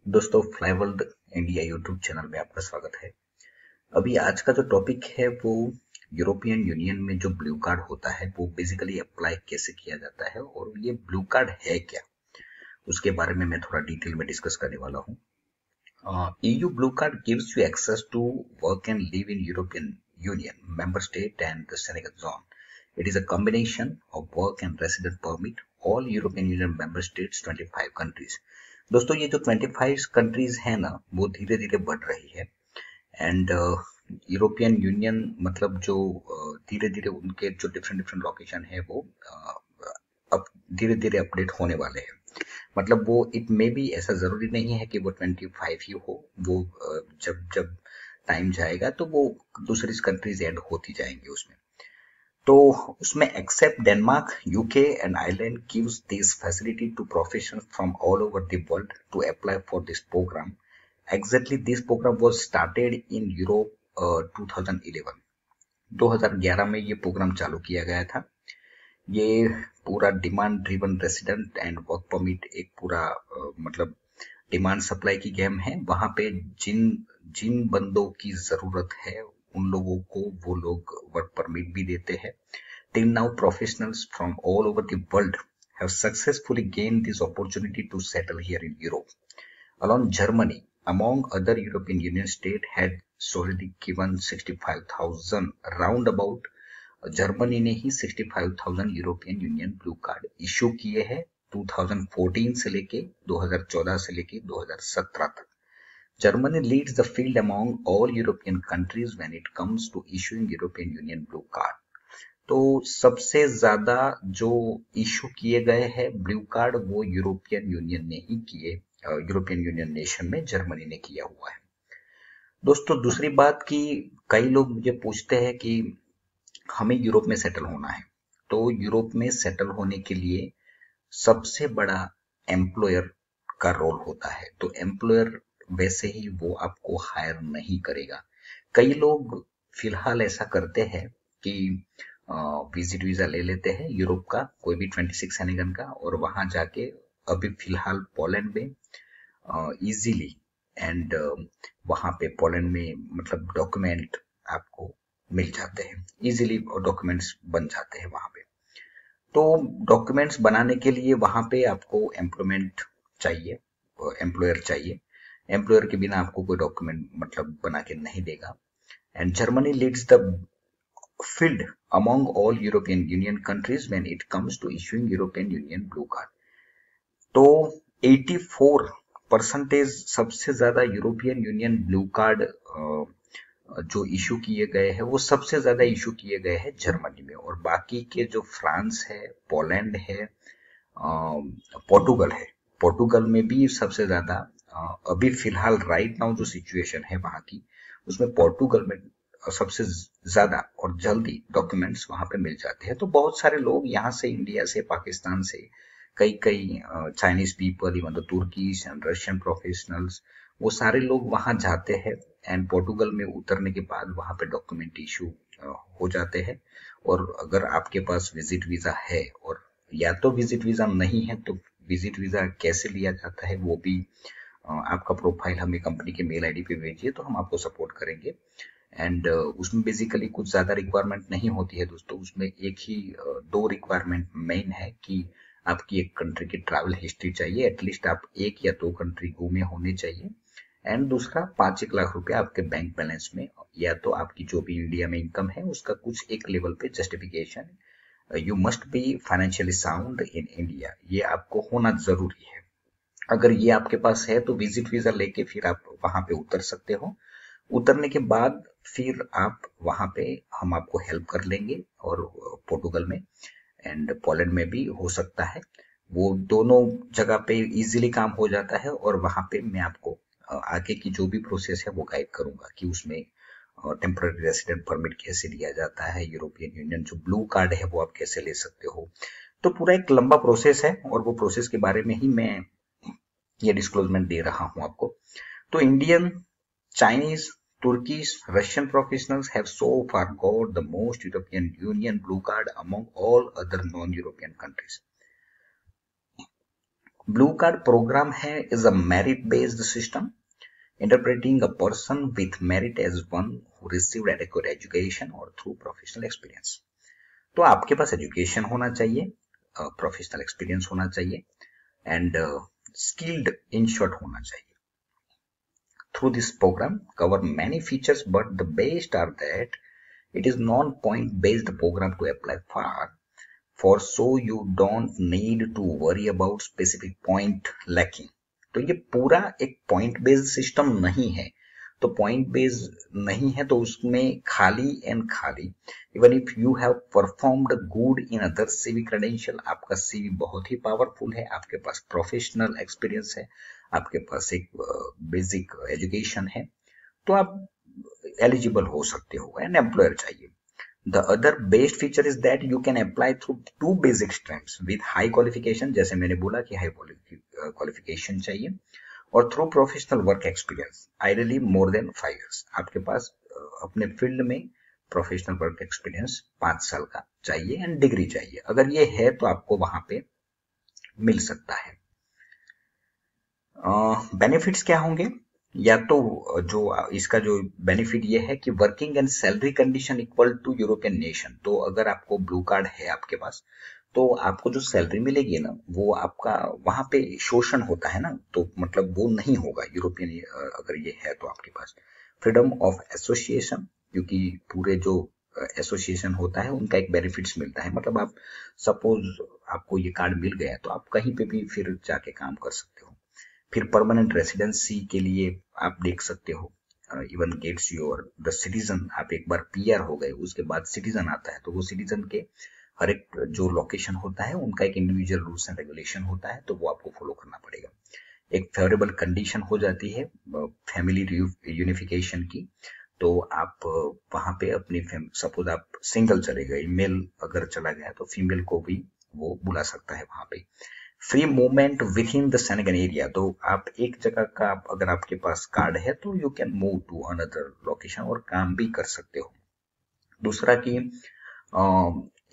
दोस्तों, fly world India YouTube channel में आपका स्वागत है। अभी आज का जो टॉपिक है वो यूरोपियन यूनियन में जो ब्लू कार्ड होता है वो बेसिकली अप्लाई कैसे किया जाता है और ये ब्लू कार्ड है क्या, उसके बारे में मैं थोड़ा डिटेल में डिस्कस करने वाला हूँ। EU blue card gives you access to work and live in European Union member state and the Schengen zone. It is a combination of work and resident permit all European Union member states 25 countries. दोस्तों, ये जो 25 countries है ना, वो धीरे धीरे बढ़ रही है एंड यूरोपियन यूनियन मतलब जो धीरे धीरे उनके जो डिफरेंट डिफरेंट लोकेशन है वो अब धीरे धीरे अपडेट होने वाले हैं। मतलब वो इट में भी ऐसा जरूरी नहीं है कि वो 25 ही हो, वो जब जब टाइम जाएगा तो वो दूसरी कंट्रीज ऐड होती जाएंगी उसमें। तो उसमें except Denmark, UK and Ireland gives this facility to professionals from all over the world to apply for this programme. Exactly this programme was started in Europe 2011। 2011 में ये प्रोग्राम चालू किया गया था। ये पूरा demand driven resident and work permit एक पूरा मतलब डिमांड सप्लाई की गेम है। वहां पे जिन जिन बंदों की जरूरत है उन लोगों को वो लोग वर्क परमिट भी देते हैं। Till now, professionals from all over the world have successfully gained this opportunity to settle here in Europe. Alone, Germany, among other European Union states, had solely given 65,000 roundabout. Germany ने ही 65,000 European Union blue card issue किए हैं 2014 से लेके 2014 से लेके 2017 तक। Germany leads the field among all European countries when it comes to issuing European Union blue card. तो सबसे ज्यादा जो इशू किए गए हैं ब्लू कार्ड वो यूरोपियन यूनियन ने ही किए, यूरोपियन यूनियन नेशन में जर्मनी ने किया हुआ है। दोस्तों, दूसरी बात कि कई लोग मुझे पूछते हैं कि हमें यूरोप में सेटल होना है, तो यूरोप में सेटल होने के लिए सबसे बड़ा एम्प्लॉयर का रोल होता है। तो एम्प्लॉयर वैसे ही वो आपको हायर नहीं करेगा। कई लोग फिलहाल ऐसा करते हैं कि विजिट वीजा ले लेते हैं यूरोप का, कोई भी 26 सेनेगन का, और वहां जाके अभी फिलहाल पोलैंड में इजीली एंड वहां पे पोलैंड में मतलब डॉक्यूमेंट आपको मिल जाते हैं इजीली, और डॉक्यूमेंट्स बन जाते हैं वहां पे। तो डॉक्यूमेंट्स बनाने के लिए वहां पे आपको एम्प्लॉयमेंट चाहिए, एम्प्लॉयर चाहिए। एम्प्लॉयर के बिना आपको कोई डॉक्यूमेंट मतलब बना के नहीं देगा। And Germany leads the field among all European Union countries when it comes to issuing European Union blue card. तो 84% सबसे ज्यादा यूरोपियन यूनियन ब्लू कार्ड जो इशू किए गए हैं वो सबसे ज्यादा इशू किए गए हैं जर्मनी में, और बाकी के जो फ्रांस है, पोलैंड है, पोर्टुगल है, पोर्टुगल में भी सबसे ज्यादा अभी फिलहाल राइट नाउ जो सिचुएशन है वहां की, उसमें पोर्टुगल में सबसे ज्यादा और जल्दी डॉक्यूमेंट्स वहां पे मिल जाते हैं। तो बहुत सारे लोग यहाँ से, इंडिया से, पाकिस्तान से, कई Chinese people, even the तुर्कीश and Russian professionals, वो सारे लोग वहां जाते हैं एंड पोर्टुगल में उतरने के बाद वहां पे डॉक्यूमेंट इशू हो जाते हैं। और अगर आपके पास विजिट वीजा है, और या तो विजिट वीजा नहीं है, तो विजिट वीजा कैसे लिया जाता है वो भी आपका प्रोफाइल हमें कंपनी के मेल आईडी पे भेजिए तो हम आपको सपोर्ट करेंगे। एंड उसमें बेसिकली कुछ ज्यादा रिक्वायरमेंट नहीं होती है दोस्तों, उसमें एक ही दो रिक्वायरमेंट मेन है कि आपकी एक कंट्री की ट्रैवल हिस्ट्री चाहिए, एटलीस्ट आप एक या दो कंट्री घूमे होने चाहिए। एंड दूसरा 5 लाख रुपए आपके बैंक बैलेंस में, या तो आपकी जो भी इंडिया में इनकम है उसका कुछ एक लेवल पे justification. You must be financially sound in India, ये आपको होना जरूरी है। अगर ये आपके पास है तो विजिट वीजा लेके फिर आप वहां पे उतर सकते हो। उतरने के बाद फिर आप वहां पे हम आपको हेल्प कर लेंगे, और पोर्टुगल में एंड पोलैंड में भी हो सकता है, वो दोनों जगह पे इजीली काम हो जाता है। और वहां पे मैं आपको आगे की जो भी प्रोसेस है वो गाइड करूंगा कि उसमें टेम्पररी रेसिडेंट परमिट कैसे लिया जाता है, यूरोपियन यूनियन जो ब्लू कार्ड है वो आप कैसे ले सकते हो। तो पूरा एक लंबा प्रोसेस है, और वो प्रोसेस के बारे में ही मैं ये डिस्क्लोजमेंट दे रहा हूं आपको। तो Indian, Chinese, Turkish, Russian professionals have so far got the most European Union blue card among all other non-European countries. Blue card program है is a merit based system interpreting a person with merit as one who received adequate education or through professional experience. तो आपके पास education होना चाहिए, professional experience होना चाहिए and skilled in short होना चाहिए. Through this program cover many features, but the best are that it is non-point based program to apply for so you don't need to worry about specific point lacking. तो ये पूरा एक point based system नहीं है. तो point based नहीं है तो उसमें खाली एंड खाली. Even if you have performed good in other CV credential, आपका सीवी बहुत ही पावरफुल है, आपके पास प्रोफेशनल एक्सपीरियंस है, आपके पास एक बेसिक एजुकेशन है, तो आप एलिजिबल हो सकते हो एंड एम्प्लॉयर चाहिए. The other best feature is that you can apply through 2 basic streams with high qualification, जैसे मैंने बोला कि हाई क्वालिफिकेशन चाहिए, और through professional work experience, ideally more than 5 years. आपके पास अपने फील्ड में प्रोफेशनल वर्क एक्सपीरियंस 5 साल का चाहिए एंड डिग्री चाहिए. अगर ये है तो आपको वहां पे मिल सकता है. बेनिफिट्स क्या होंगे? या तो जो इसका जो बेनिफिट ये है कि working and salary condition equal to European nation. तो अगर आपको ब्लू कार्ड है आपके पास, तो आपको जो सैलरी मिलेगी ना, वो आपका वहां पे शोषण होता है ना, तो मतलब वो नहीं होगा यूरोपियन. अगर ये है तो आपके पास फ्रीडम ऑफ एसोसिएशन, क्योंकि पूरे जो एसोसिएशन होता है उनका एक बेनिफिट्स मिलता है. मतलब आप सपोज आपको ये कार्ड मिल गया तो आप कहीं पे भी फिर जाके काम कर सकते हो. फिर परमानेंट रेसिडेंसी के लिए आप देख सकते हो, even gets your the citizen. आप एक बार पीआर हो गए, उसके बाद सिटीजन आता है, तो वो सिटीजन के हर एक जो लोकेशन होता है उनका एक इंडिविजुअल रूल्स एंड रेगुलेशन होता है, तो वो आपको फॉलो करना पड़ेगा. एक फेवरेबल कंडीशन हो जाती है फैमिली यूनिफिकेशन की. तो आप वहां पे अपनी सपोज आप सिंगल चले गए, मेल अगर चला गया तो फीमेल को भी वो बुला सकता है वहां पे. Free movement with in the Schengen area. तो आप एक जगह का अगर आपके पास कार्ड है तो you can move to another location और काम भी कर सकते हो. दूसरा कि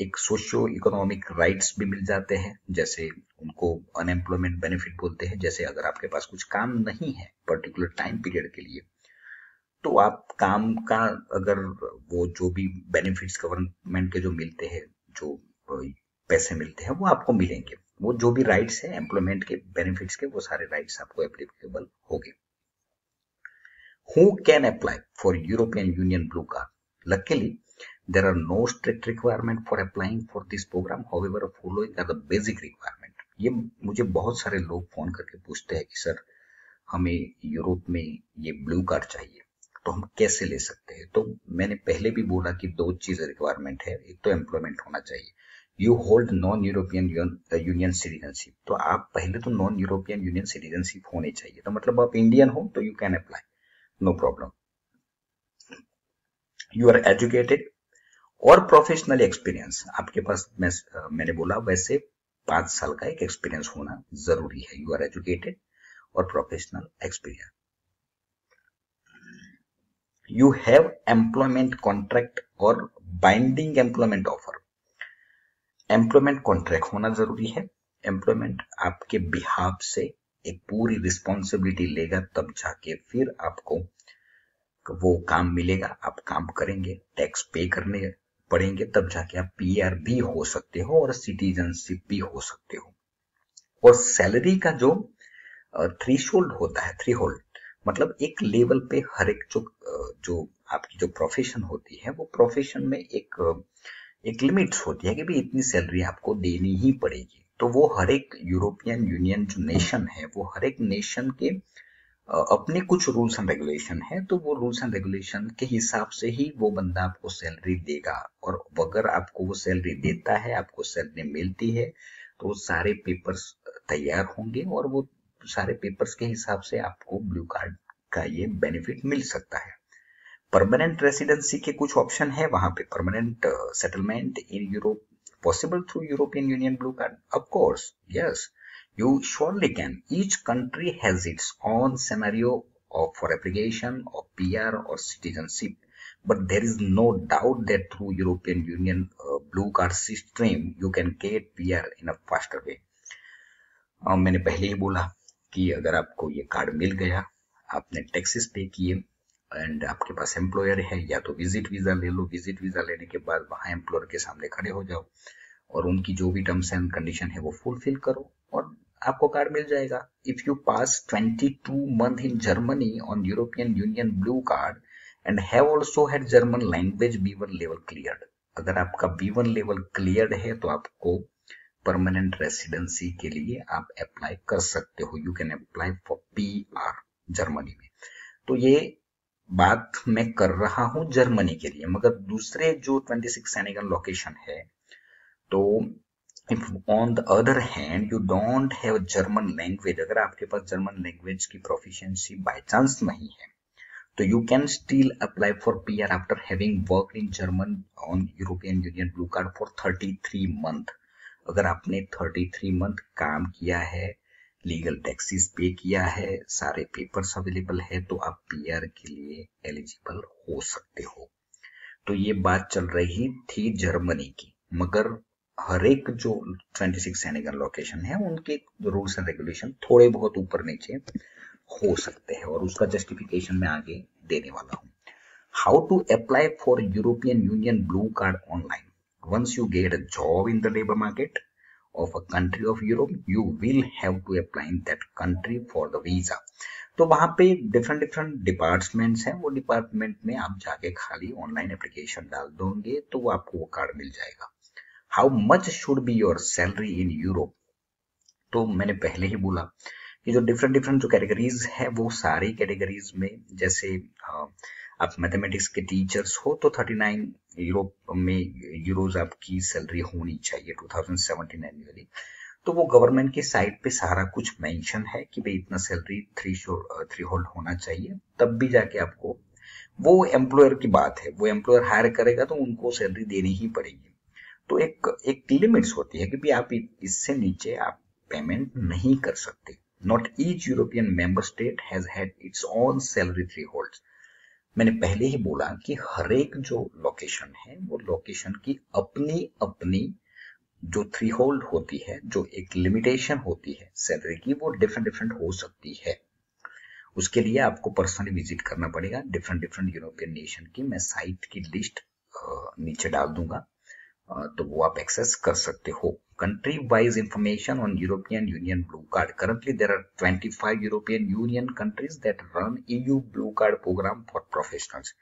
एक सोशियो इकोनॉमिक राइट्स भी मिल जाते हैं, जैसे उनको अनएम्प्लॉयमेंट बेनिफिट बोलते हैं. जैसे अगर आपके पास कुछ काम नहीं है पर्टिकुलर टाइम पीरियड के लिए, तो आप काम का अगर वो जो भी बेनिफिट्स गवर्नमेंट के जो मिलते हैं, जो पैसे मिलते हैं, वो आपको मिलेंगे. वो जो भी राइट्स है एम्प्लॉयमेंट के बेनिफिट्स के, वो सारे राइट्स आपको एप्लीकेबल होंगे. Who can apply for European Union blue card? Luckily there are no strict requirement for applying for this program. However, following are the basic requirement. ये मुझे बहुत सारे लोग फोन करके पूछते हैं कि सर हमें यूरोप में ये ब्लू कार्ड चाहिए, तो हम कैसे ले सकते हैं? तो मैंने पहले भी बोला कि 2 चीजें रिक्वायरमेंट है. एक तो एम्प्लॉयमेंट होना चाहिए. You hold non European union citizenship. तो आप पहले तो नॉन यूरोपियन यूनियन सिटीजनशिप होने चाहिए. तो मतलब आप इंडियन हो तो you can apply, no problem. You are educated और प्रोफेशनल एक्सपीरियंस. आपके पास मैंने बोला वैसे 5 साल का एक एक्सपीरियंस होना जरूरी है. यू आर एजुकेटेड और professional experience. You have employment contract और binding employment offer. Employment contract होना जरूरी है. एम्प्लॉयमेंट आपके बिहाफ से एक पूरी रिस्पॉन्सिबिलिटी लेगा, तब जाके फिर आपको वो काम मिलेगा. आप काम करेंगे, टैक्स पे करने पड़ेंगे, तब जाके आप पीआर भी हो सकते हो और सिटीजनशिप भी हो सकते हो. और सैलरी का जो थ्रेशोल्ड होता है, थ्रेशोल्ड मतलब एक लेवल पे हर एक जो आपकी जो प्रोफेशन होती है, वो प्रोफेशन में एक लिमिट्स होती है कि भाई इतनी सैलरी आपको देनी ही पड़ेगी. तो वो हर एक यूरोपियन यूनियन जो नेशन है, वो हर एक नेशन के अपने कुछ रूल्स एंड रेगुलेशन है. तो वो रूल्स एंड रेगुलेशन के हिसाब से ही वो बंदा आपको सैलरी देगा. और अगर आपको वो सैलरी देता है, आपको सैलरी मिलती है, तो वो सारे पेपर्स तैयार होंगे और वो सारे पेपर्स के हिसाब से आपको ब्लू कार्ड का ये बेनिफिट मिल सकता है. परमानेंट रेसिडेंसी के कुछ ऑप्शन है वहां पे. Permanent settlement in Europe possible through European Union blue card? Of course, yes, you surely can. Each country has its own scenario for application of PR or citizenship, but there is no doubt that through European Union blue card system you can get PR in a faster way. मैंने पहले ही बोला कि अगर आपको ये card मिल गया, आपने taxes पे किए एंड आपके पास एम्प्लॉयर है, या तो विजिट वीजा ले लो। विजिट वीजा लेने के बाद वहां एम्प्लॉयर के सामने खड़े हो जाओ और उनकी जो भी टर्म्स एंड कंडीशन है वो फुलफिल करो और आपको कार्ड मिल जाएगा। If you pass 22 month in Germany on European Union blue card and have also had German language B1 level cleared, अगर आपका B1 लेवल क्लियर्ड है तो आपको परमानेंट रेसिडेंसी के लिए आप अप्लाई कर सकते हो। You can apply for PR Germany में। तो ये बात मैं कर रहा हूं जर्मनी के लिए, मगर दूसरे जो 26 सेनेगल लोकेशन है, तो if on the other hand you don't have German language, अगर आपके पास जर्मन लैंग्वेज की प्रोफिशिएंसी बाय चांस नहीं है, तो you can still apply for PR after having worked in German on European Union Blue Card for 33 month। अगर आपने 33 month काम किया है, लीगल टैक्सेस पे किया है, सारे पेपर्स अवेलेबल है, तो आप PR के लिए एलिजिबल हो सकते हो। तो ये बात चल रही थी जर्मनी की, मगर हर एक जो 26 सेनेगल लोकेशन है उनके रूल्स एंड रेगुलेशन थोड़े बहुत ऊपर नीचे हो सकते हैं और उसका जस्टिफिकेशन मैं आगे देने वाला हूं। How to apply for European Union blue card online. Once you get a job in the labour market of a country of Europe, you will have to apply in that country for the visa। तो वहां पे different departments हैं, वो department में आप जाके खाली online application डाल दोगे तो वो आपको वो कार्ड मिल जाएगा। How much should be your salary in Europe. तो मैंने पहले ही बोला कि जो डिफरेंट जो कैटेगरीज है वो सारी कैटेगरीज में, जैसे आप मैथमेटिक्स के टीचर्स हो तो 39 यूरोज आपकी सैलरी होनी चाहिए 2017 एनुअली। तो वो गवर्नमेंट की साइट पे सारा कुछ मेंशन है कि भाई इतना सैलरी थ्री होल्ड होना चाहिए, तब भी जाके आपको, वो एम्प्लॉयर की बात है, वो एम्प्लॉयर हायर करेगा तो उनको सैलरी देनी ही पड़ेगी। तो एक लिमिट्स होती है कि भाई आप इससे नीचे आप पेमेंट नहीं कर सकते। Not each European member state has had its own salary three holds. मैंने पहले ही बोला कि हर एक जो लोकेशन है वो लोकेशन की अपनी अपनी जो थ्री होल्ड होती है, जो एक लिमिटेशन होती है सैलरी की, वो डिफरेंट हो सकती है। उसके लिए आपको पर्सनली विजिट करना पड़ेगा डिफरेंट यूरोपियन नेशन की। मैं साइट की लिस्ट नीचे डाल दूंगा, तो वो आप एक्सेस कर सकते हो। Country wise information on European Union blue card. Currently there are 25 European Union countries that run EU blue card programme for professionals.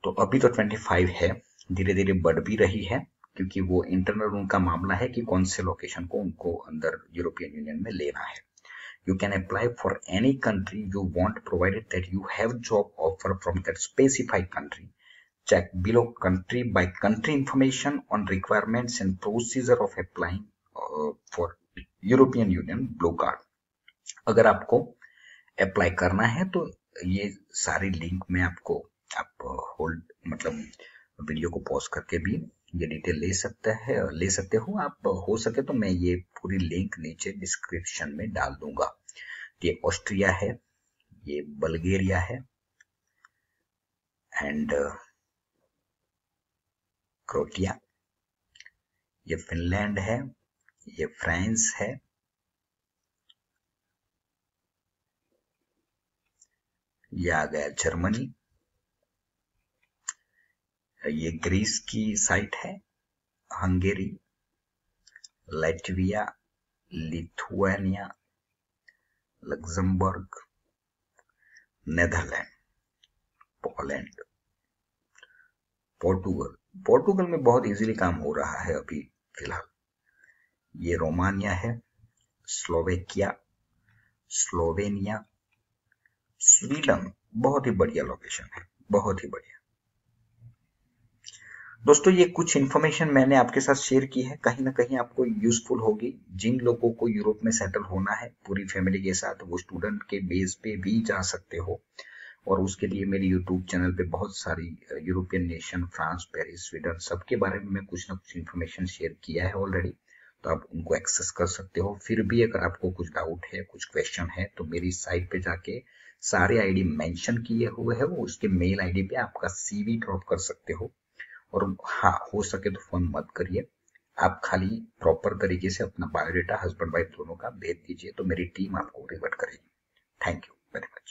तो अभी तो 25 है, धीरे धीरे बढ़ भी रही है, क्योंकि वो इंटरनल उनका मामला है कि कौन से लोकेशन को उनको अंदर यूरोपियन यूनियन में लेना है। You can apply for any country you want, provided that you have job offer from that specified country. Check below country by country information on requirements and procedure of applying for European Union Blue Card। अगर आपको apply करना है तो ये सारी link में आपको, आप होल्ड मतलब वीडियो को पॉज करके भी ये डिटेल ले सकते हो आप। हो सके तो मैं ये पूरी लिंक नीचे डिस्क्रिप्शन में डाल दूंगा। ये ऑस्ट्रिया है, ये बल्गेरिया है एंड क्रोएशिया, ये फिनलैंड है, ये फ्रांस है, ये आ गया जर्मनी, ये ग्रीस की साइट है, Hungary, Latvia, Lithuania, Luxembourg, Netherland, Poland, Portugal में बहुत इजीली काम हो रहा है अभी फिलहाल। ये रोमानिया है, स्लोवेकिया, स्लोवेनिया, स्वीडन, बहुत ही बढ़िया लोकेशन है, बहुत ही बढ़िया। दोस्तों ये कुछ इन्फॉर्मेशन मैंने आपके साथ शेयर की है, कहीं ना कहीं आपको यूजफुल होगी। जिन लोगों को यूरोप में सेटल होना है पूरी फैमिली के साथ, वो स्टूडेंट के बेस पे भी जा सकते हो, और उसके लिए मेरे यूट्यूब चैनल पे बहुत सारी European nation, France, Paris, Sweden, सबके बारे में मैं कुछ ना कुछ इन्फॉर्मेशन शेयर किया है ऑलरेडी, तो आप उनको एक्सेस कर सकते हो। फिर भी अगर आपको कुछ डाउट है, कुछ क्वेश्चन है, तो मेरी साइट पे जाके सारे आईडी मेंशन किए हुए है, वो उसके मेल आईडी पे आपका CV ड्रॉप कर सकते हो। और हाँ, हो सके तो फोन मत करिए, आप खाली प्रॉपर तरीके से अपना बायोडेटा हस्बैंड वाइफ दोनों का भेज दीजिए, तो मेरी टीम आपको रिवर्ट करेगी। Thank you very much.